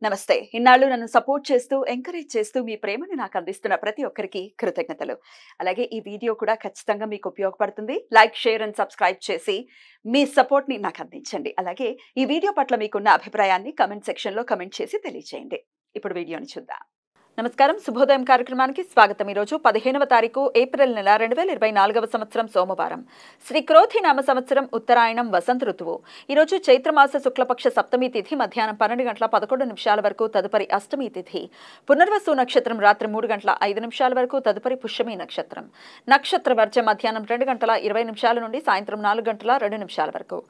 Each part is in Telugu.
నమస్తే. ఇన్నాళ్ళు నన్ను సపోర్ట్ చేస్తూ, ఎంకరేజ్ చేస్తూ మీ ప్రేమను నాకు అందిస్తున్న ప్రతి ఒక్కరికి కృతజ్ఞతలు. అలాగే ఈ వీడియో కూడా ఖచ్చితంగా మీకు ఉపయోగపడుతుంది. లైక్, షేర్ అండ్ సబ్స్క్రైబ్ చేసి మీ సపోర్ట్‌ని నాకు అందించండి. అలాగే ఈ వీడియో పట్ల మీకున్న అభిప్రాయాన్ని కామెంట్ సెక్షన్‌లో కామెంట్ చేసి తెలియజేయండి. ఇప్పుడు వీడియోని చూద్దాం. నమస్కారం. శుభోదయం కార్యక్రమానికి స్వాగతం. ఈరోజు 15వ తారీఖు ఏప్రిల్ నెల 2024వ సంవత్సరం సోమవారం. శ్రీ క్రోధి నామ సంవత్సరం ఉత్తరాయణం వసంత ఋతువు. ఈరోజు చైత్రమాస శుక్లపక్ష సప్తమి తిథి మధ్యాహ్నం 12 గంటల 11 నిమిషాల వరకు, తదుపరి అష్టమి తిథి. పునర్వసు నక్షత్రం రాత్రి 3 గంటల 5 నిమిషాల వరకు, తదుపరి పుష్యమి నక్షత్రం. నక్షత్ర వర్జ మధ్యాహ్నం 2 గంటల 20 నిమిషాల నుండి సాయంత్రం 4 గంటల 2 నిమిషాల వరకు.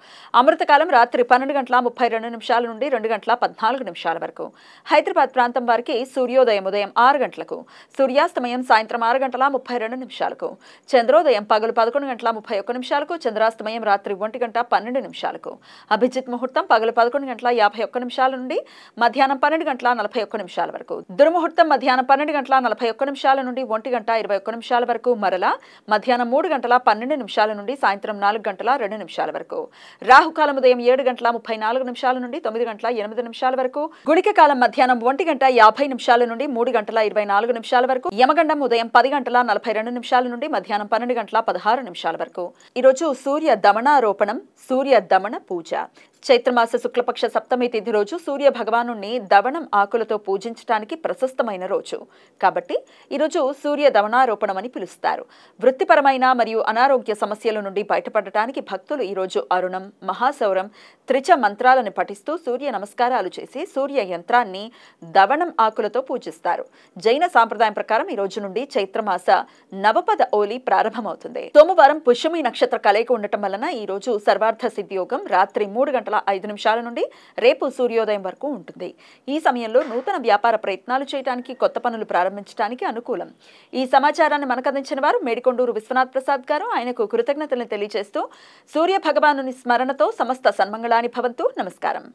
అమృతకాలం రాత్రి 12 గంటల 32 నిమిషాల నుండి 2 గంటల 14 నిమిషాల వరకు. హైదరాబాద్ ప్రాంతం వారికి సూర్యోదయం ఉదయం 6 గంటలకు, సూర్యాస్తమయం సాయంత్రం 6 గంటల 32 నిమిషాలకు, చంద్రోదయం పగలు 11 గంటల 31 నిమిషాలకు, చంద్రాస్తమయం రాత్రి 1 గంట 12 నిమిషాలకు. అభిజిత్ ముహూర్తం పగలు 11 గంటల 51 నిమిషాల నుండి మధ్యాహ్నం 12 గంటల 41 నిమిషాల వరకు. దుర్ముహూర్తం మధ్యాహ్నం 12 గంటల 41 నిమిషాల నుండి 1 గంట 21 నిమిషాల వరకు. మరలా మధ్యాహ్నం 3 గంటల 12 నిమిషాల నుండి సాయంత్రం 4 గంటల 2 నిమిషాల వరకు. రాహుకాలం ఉదయం 7 గంటల 34 నిమిషాల నుండి 9 గంటల 8 నిమిషాల వరకు. గుళిక కాలం మధ్యాహ్నం 1 గంట 50 నిమిషాల నుండి 3 గంటల 24 నిమిషాల వరకు. యమగండం ఉదయం 10 గంటల 42 నిమిషాల నుండి మధ్యాహ్నం 12 గంటల 16 నిమిషాల వరకు. ఈరోజు సూర్య దమనారోపణం, సూర్య దమన పూజ. చైత్రమాస శుక్లపక్ష సప్తమి తిథి రోజు సూర్య భగవాను దవనం ఆకులతో పూజించడానికి ప్రశస్తమైన రోజు కాబట్టి ఈరోజు సూర్య దవనారోపణం అని పిలుస్తారు. వృత్తిపరమైన మరియు అనారోగ్య సమస్యల నుండి బయటపడటానికి భక్తులు ఈరోజు అరుణం, మహాసౌరం, త్రిచ మంత్రాలను పఠిస్తూ సూర్య నమస్కారాలు చేసి సూర్య యంత్రాన్ని దవనం ఆకులతో పూజిస్తారు. జైన సాంప్రదాయం ప్రకారం ఈ రోజు నుండి చైత్రమాస నవపద ఓలి ప్రారంభమవుతుంది. సోమవారం పుష్యమి నక్షత్ర కలయిక ఉండటం వలన ఈ రోజు సర్వార్థ సిద్ధియోగం రాత్రి 3 గంటల 5 నిమిషాల నుండి రేపు సూర్యోదయం వరకు ఉంటుంది. ఈ సమయంలో నూతన వ్యాపార ప్రయత్నాలు చేయడానికి, కొత్త పనులు ప్రారంభించడానికి అనుకూలం. ఈ సమాచారాన్ని మనకు అందించిన వారు మేడికొండూరు విశ్వనాథ్ ప్రసాద్ గారు. ఆయనకు కృతజ్ఞతలను తెలియజేస్తూ సూర్య భగవానుని స్మరణతో సమస్త సన్మంగళాని భవంతు. నమస్కారం.